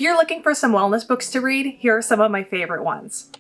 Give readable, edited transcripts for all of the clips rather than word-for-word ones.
If you're looking for some wellness books to read, here are some of my favorite ones.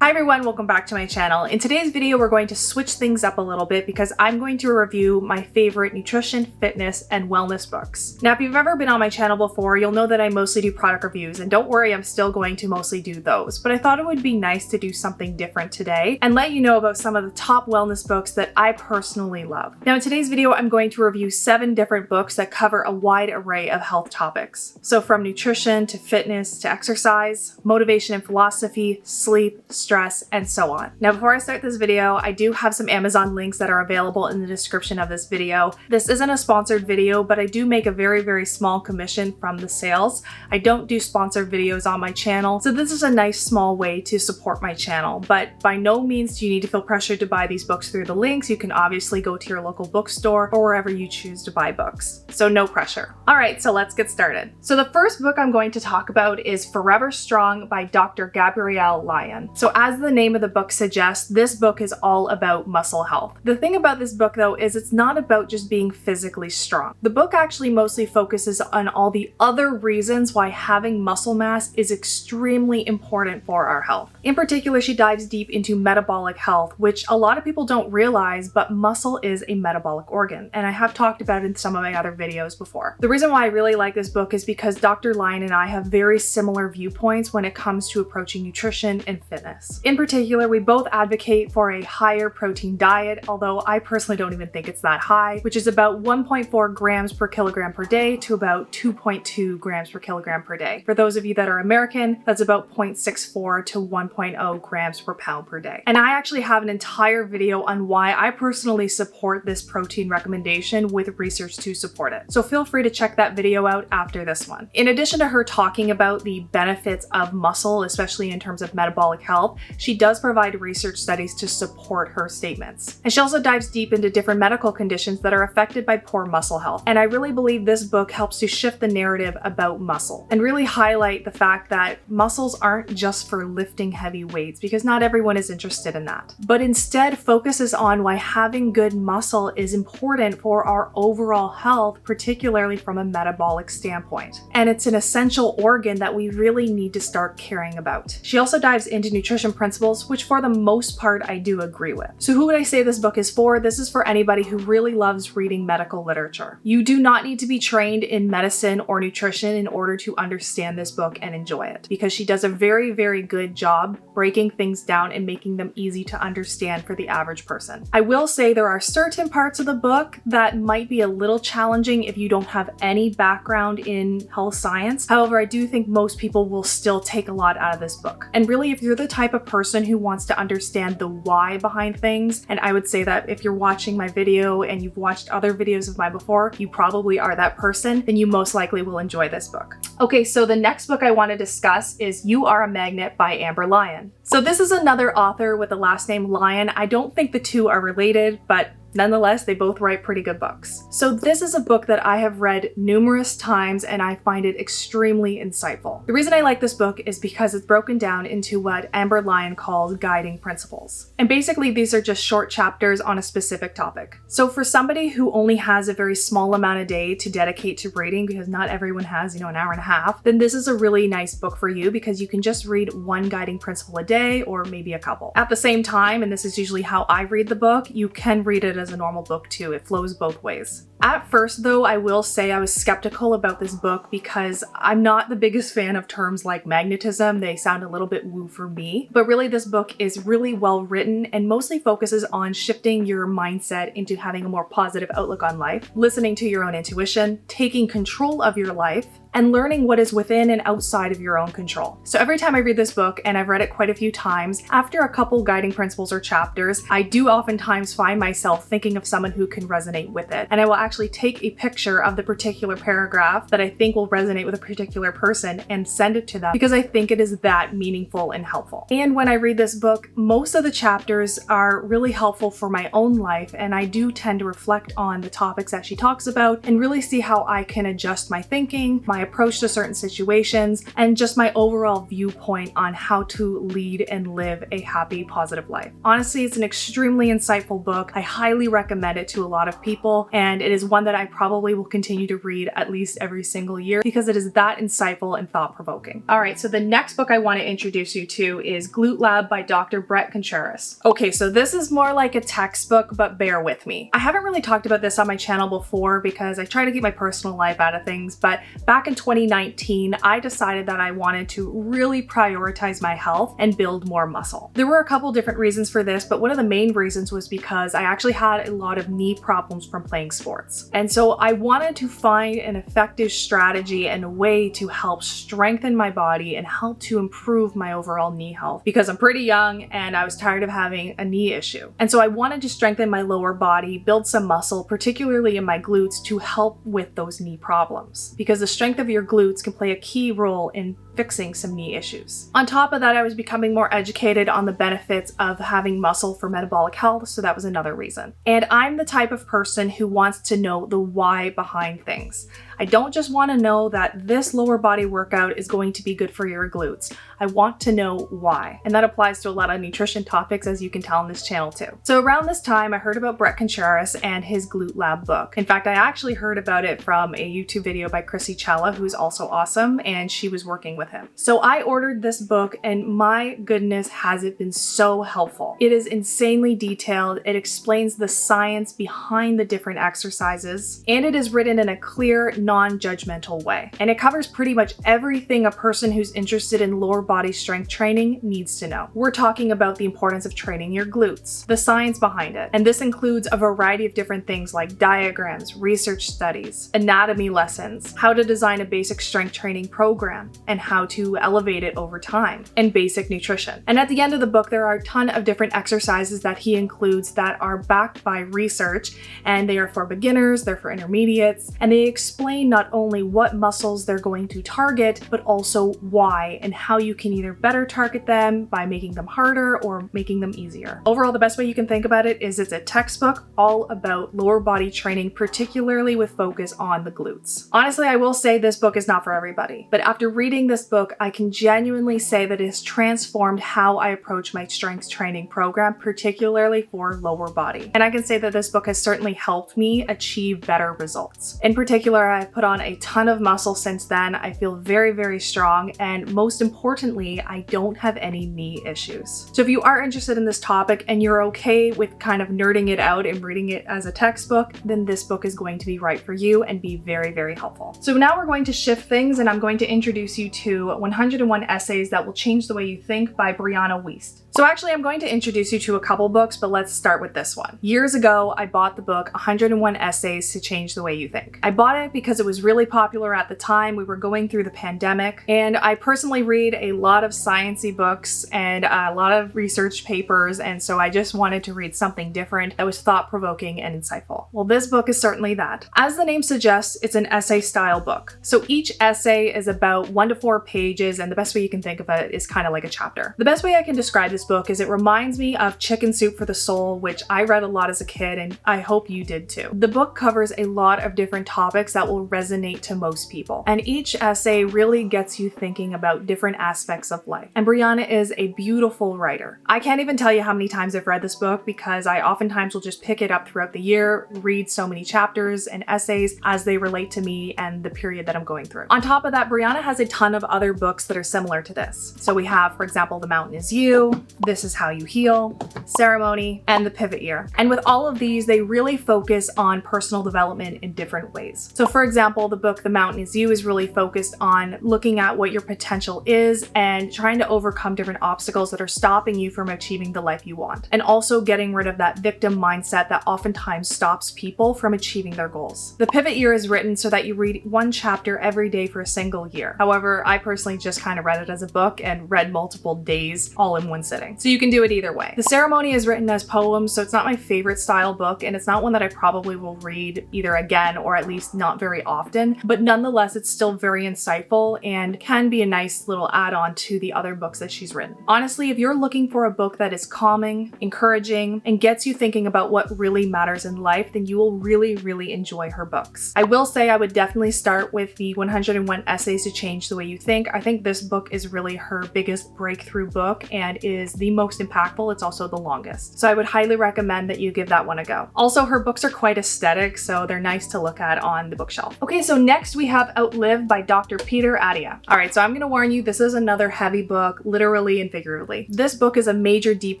Hi everyone, welcome back to my channel. In today's video, we're going to switch things up a little bit because I'm going to review my favorite nutrition, fitness, and wellness books. Now, if you've ever been on my channel before, you'll know that I mostly do product reviews, and don't worry, I'm still going to mostly do those. But I thought it would be nice to do something different today and let you know about some of the top wellness books that I personally love. Now, in today's video, I'm going to review 7 different books that cover a wide array of health topics. So from nutrition to fitness to exercise, motivation and philosophy, sleep, stress, and so on. Now, before I start this video, I do have some Amazon links that are available in the description of this video. This isn't a sponsored video, but I do make a very small commission from the sales. I don't do sponsored videos on my channel, so this is a nice small way to support my channel. But by no means do you need to feel pressured to buy these books through the links. You can obviously go to your local bookstore or wherever you choose to buy books. So no pressure. All right, so let's get started. So the first book I'm going to talk about is Forever Strong by Dr. Gabrielle Lyon. So as the name of the book suggests, this book is all about muscle health. The thing about this book though is it's not about just being physically strong. The book actually mostly focuses on all the other reasons why having muscle mass is extremely important for our health. In particular, she dives deep into metabolic health, which a lot of people don't realize, but muscle is a metabolic organ, and I have talked about it in some of my other videos before. The reason why I really like this book is because Dr. Lyon and I have very similar viewpoints when it comes to approaching nutrition and fitness. In particular, we both advocate for a higher protein diet, although I personally don't even think it's that high, which is about 1.4 grams per kilogram per day to about 2.2 grams per kilogram per day. For those of you that are American, that's about 0.64 to 1.0 grams per pound per day. And I actually have an entire video on why I personally support this protein recommendation with research to support it. So feel free to check that video out after this one. In addition to her talking about the benefits of muscle, especially in terms of metabolic health, she does provide research studies to support her statements. And she also dives deep into different medical conditions that are affected by poor muscle health. And I really believe this book helps to shift the narrative about muscle and really highlight the fact that muscles aren't just for lifting heavy weights, because not everyone is interested in that, but instead focuses on why having good muscle is important for our overall health, particularly from a metabolic standpoint. And it's an essential organ that we really need to start caring about. She also dives into nutrition principles, which for the most part I do agree with. So who would I say this book is for? This is for anybody who really loves reading medical literature. You do not need to be trained in medicine or nutrition in order to understand this book and enjoy it, because she does a very good job breaking things down and making them easy to understand for the average person. I will say there are certain parts of the book that might be a little challenging if you don't have any background in health science. However, I do think most people will still take a lot out of this book. And really, if you're the type of person who wants to understand the why behind things, and I would say that if you're watching my video and you've watched other videos of mine before, you probably are that person, then you most likely will enjoy this book. Okay, so the next book I want to discuss is You Are a Magnet by Amber Lyon. So this is another author with the last name Lyon. I don't think the two are related, but nonetheless, they both write pretty good books. So this is a book that I have read numerous times and I find it extremely insightful. The reason I like this book is because it's broken down into what Amber Lyon calls guiding principles. And basically these are just short chapters on a specific topic. So for somebody who only has a very small amount of day to dedicate to reading, because not everyone has, an hour and a half, then this is a really nice book for you because you can just read one guiding principle a day or maybe a couple. At the same time, and this is usually how I read the book, you can read it as a normal book too. It flows both ways. At first though, I will say I was skeptical about this book because I'm not the biggest fan of terms like magnetism. They sound a little bit woo for me, but really this book is really well written and mostly focuses on shifting your mindset into having a more positive outlook on life, listening to your own intuition, taking control of your life, and learning what is within and outside of your own control. So every time I read this book, and I've read it quite a few times, after a couple guiding principles or chapters, I do oftentimes find myself thinking of someone who can resonate with it. And I will actually take a picture of the particular paragraph that I think will resonate with a particular person and send it to them because I think it is that meaningful and helpful. And when I read this book, most of the chapters are really helpful for my own life, and I do tend to reflect on the topics that she talks about and really see how I can adjust my thinking, my approach to certain situations, and just my overall viewpoint on how to lead and live a happy, positive life. Honestly, it's an extremely insightful book. I highly really recommend it to a lot of people, and it is one that I probably will continue to read at least every single year because it is that insightful and thought-provoking. All right, so the next book I want to introduce you to is Glute Lab by Dr. Bret Contreras. Okay, so this is more like a textbook, but bear with me. I haven't really talked about this on my channel before because I try to keep my personal life out of things, but back in 2019, I decided that I wanted to really prioritize my health and build more muscle. There were a couple different reasons for this, but one of the main reasons was because I actually had a lot of knee problems from playing sports. And so I wanted to find an effective strategy and a way to help strengthen my body and help to improve my overall knee health because I'm pretty young and I was tired of having a knee issue. And so I wanted to strengthen my lower body, build some muscle, particularly in my glutes, to help with those knee problems because the strength of your glutes can play a key role in fixing some knee issues. On top of that, I was becoming more educated on the benefits of having muscle for metabolic health, so that was another reason. And I'm the type of person who wants to know the why behind things. I don't just want to know that this lower body workout is going to be good for your glutes. I want to know why. And that applies to a lot of nutrition topics, as you can tell on this channel too. So around this time, I heard about Bret Contreras and his Glute Lab book. In fact, I actually heard about it from a YouTube video by Chrissy Chella, who's also awesome, and she was working with him. So I ordered this book, and my goodness, has it been so helpful. It is insanely detailed. It explains the science behind the different exercises, and it is written in a clear, non-judgmental way. And it covers pretty much everything a person who's interested in lower body strength training needs to know. We're talking about the importance of training your glutes, the science behind it, and this includes a variety of different things like diagrams, research studies, anatomy lessons, how to design a basic strength training program, and how to elevate it over time, and basic nutrition. And at the end of the book, there are a ton of different exercises that he includes that are backed by research, and they are for beginners, they're for intermediates, and they explain not only what muscles they're going to target, but also why and how you can either better target them by making them harder or making them easier. Overall, the best way you can think about it is it's a textbook all about lower body training, particularly with focus on the glutes. Honestly, I will say this book is not for everybody, but after reading this book, I can genuinely say that it has transformed how I approach my strength training program, particularly for lower body. And I can say that this book has certainly helped me achieve better results. In particular, I've put on a ton of muscle since then. I feel very, very strong, and most importantly, I don't have any knee issues. So if you are interested in this topic and you're okay with kind of nerding it out and reading it as a textbook, then this book is going to be right for you and be very, very helpful. So now we're going to shift things, and I'm going to introduce you to 101 Essays That Will Change the Way You Think by Brianna Wiest. So actually, I'm going to introduce you to a couple books, but let's start with this one. Years ago, I bought the book 101 Essays to Change the Way You Think. I bought it because it was really popular at the time. We were going through the pandemic, and I personally read a lot of sciencey books and a lot of research papers, and so I just wanted to read something different that was thought-provoking and insightful. Well, this book is certainly that. As the name suggests, it's an essay-style book. So each essay is about 1 to 4 pages, and the best way you can think of it is kind of like a chapter. The best way I can describe this book is it reminds me of Chicken Soup for the Soul, which I read a lot as a kid, and I hope you did too. The book covers a lot of different topics that will resonate to most people, and each essay really gets you thinking about different aspects of life. And Brianna is a beautiful writer. I can't even tell you how many times I've read this book because I oftentimes will just pick it up throughout the year, read so many chapters and essays as they relate to me and the period that I'm going through. On top of that, Brianna has a ton of other books that are similar to this. So we have, for example, The Mountain Is You, This Is How You Heal, Ceremony, and The Pivot Year. And with all of these, they really focus on personal development in different ways. So for example, the book The Mountain Is You is really focused on looking at what your potential is and trying to overcome different obstacles that are stopping you from achieving the life you want. And also getting rid of that victim mindset that oftentimes stops people from achieving their goals. The Pivot Year is written so that you read 1 chapter every day for a single year. However, I personally just kind of read it as a book and read multiple days all in one sitting. So you can do it either way. The Ceremony is written as poems, so it's not my favorite style book, and it's not one that I probably will read either again or at least not very often, but nonetheless, it's still very insightful and can be a nice little add-on to the other books that she's written. Honestly, if you're looking for a book that is calming, encouraging, and gets you thinking about what really matters in life, then you will really, really enjoy her books. I will say I would definitely start with the 101 Essays to Change the Way You Think. I think this book is really her biggest breakthrough book and is the most impactful. It's also the longest. So I would highly recommend that you give that one a go. Also, her books are quite aesthetic, so they're nice to look at on the bookshelf. Okay, so next we have Outlive by Dr. Peter Attia. All right, so I'm gonna warn you, this is another heavy book, literally and figuratively. This book is a major deep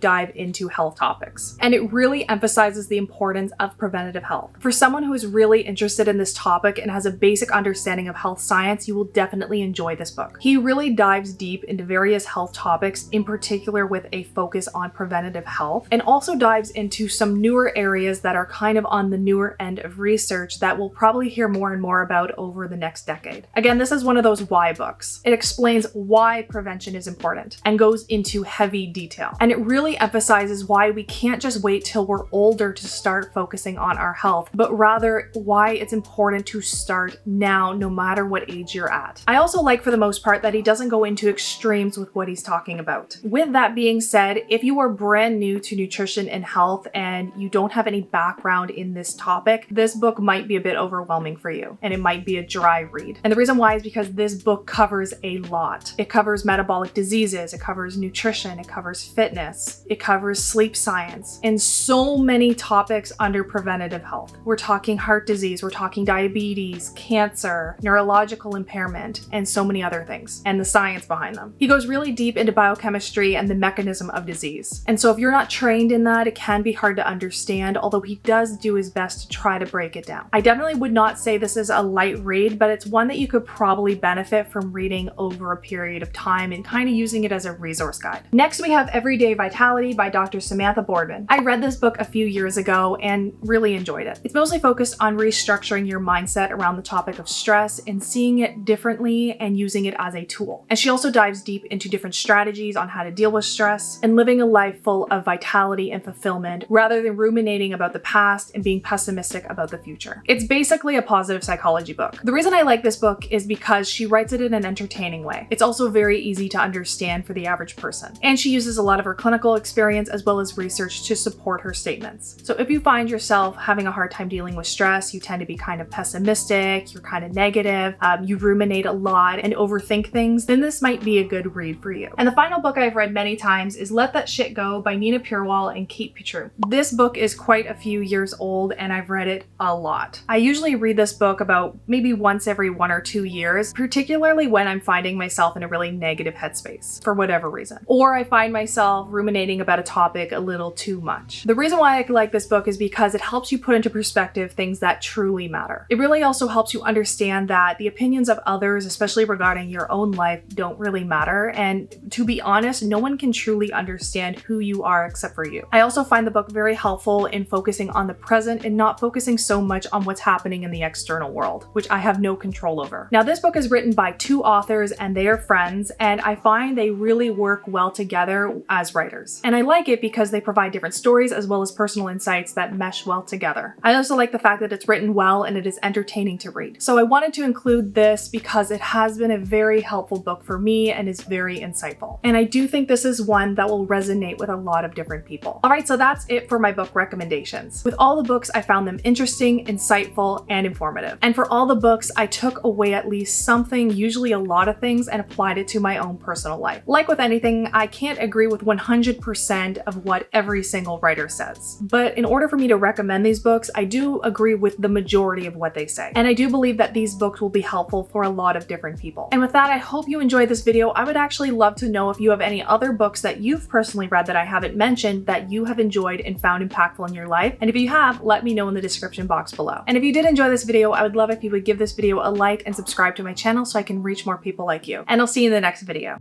dive into health topics, and it really emphasizes the importance of preventative health. For someone who is really interested in this topic and has a basic understanding of health science, you will definitely enjoy this book. He really dives deep into various health topics, in particular with a focus on preventative health, and also dives into some newer areas that are kind of on the newer end of research that we'll probably hear more and more about over the next decade. Again, this is one of those why books. It explains why prevention is important and goes into heavy detail. And it really emphasizes why we can't just wait till we're older to start focusing on our health, but rather why it's important to start now, no matter what age you're at. I also like, for the most part, that he doesn't go into extremes with what he's talking about. With that being said, if you are brand new to nutrition and health and you don't have any background in this topic, this book might be a bit overwhelming for you, and it might be a dry read. And the reason why is because this book covers a lot. It covers metabolic diseases, it covers nutrition, it covers fitness, it covers sleep science, and so many topics under preventative health. We're talking heart disease, we're talking diabetes, cancer, neurological impairment, and so many other things, and the science behind them. He goes really deep into biochemistry and the mechanism of disease. And so if you're not trained in that, it can be hard to understand, although he does do his best to try to break it down. I definitely would not say this is a light read, but it's one that you could probably benefit from reading over a period of time and kind of using it as a resource guide. Next, we have Everyday Vitality by Dr. Samantha Boardman. I read this book a few years ago and really enjoyed it. It's mostly focused on restructuring your mindset around the topic of stress and seeing it differently and using it as a tool. And she also dives deep into different strategies on how to deal with stress and living a life full of vitality and fulfillment rather than ruminating about the past and being pessimistic about the future. It's basically a positive psychology book. The reason I like this book is because she writes it in an entertaining way. It's also very easy to understand for the average person. And she uses a lot of her clinical experience as well as research to support her statements. So if you find yourself having a hard time dealing with stress, you tend to be kind of pessimistic, you're kind of negative, you ruminate a lot and overthink things, then this might be a good read for you. And the final book I've read many times is Let That Shit Go by Nina Purewal and Katey Petriw. This book is quite a few years old and I've read it a lot. I usually read this book about maybe once every 1 or 2 years, particularly when I'm finding myself in a really negative headspace for whatever reason. Or I find myself ruminating about a topic a little too much. The reason why I like this book is because it helps you put into perspective things that truly matter. It really also helps you understand that the opinions of others, especially regarding your own life, don't really matter. And to be honest, no one can truly understand who you are except for you. I also find the book very helpful in focusing on the present and not focusing so much on what's happening in the external world, which I have no control over. Now, this book is written by 2 authors and they are friends, and I find they really work well together as writers. And I like it because they provide different stories as well as personal insights that mesh well together. I also like the fact that it's written well and it is entertaining to read. So I wanted to include this because it has been a very helpful book for me and is very insightful. And I do think this is one that will resonate with a lot of different people. All right, so that's it for my book recommendations. With all the books, I found them interesting, insightful, and informative. And for all the books, I took away at least something, usually a lot of things, and applied it to my own personal life. Like with anything, I can't agree with 100% of what every single writer says. But in order for me to recommend these books, I do agree with the majority of what they say. And I do believe that these books will be helpful for a lot of different people. And with that, I hope you enjoyed this video. I would actually love to know if you have any other books that you've personally read that I haven't mentioned that you have enjoyed and found impactful in your life. And if you have, let me know in the description box below. And if you did enjoy this video, I would love if you would give this video a like and subscribe to my channel so I can reach more people like you. And I'll see you in the next video.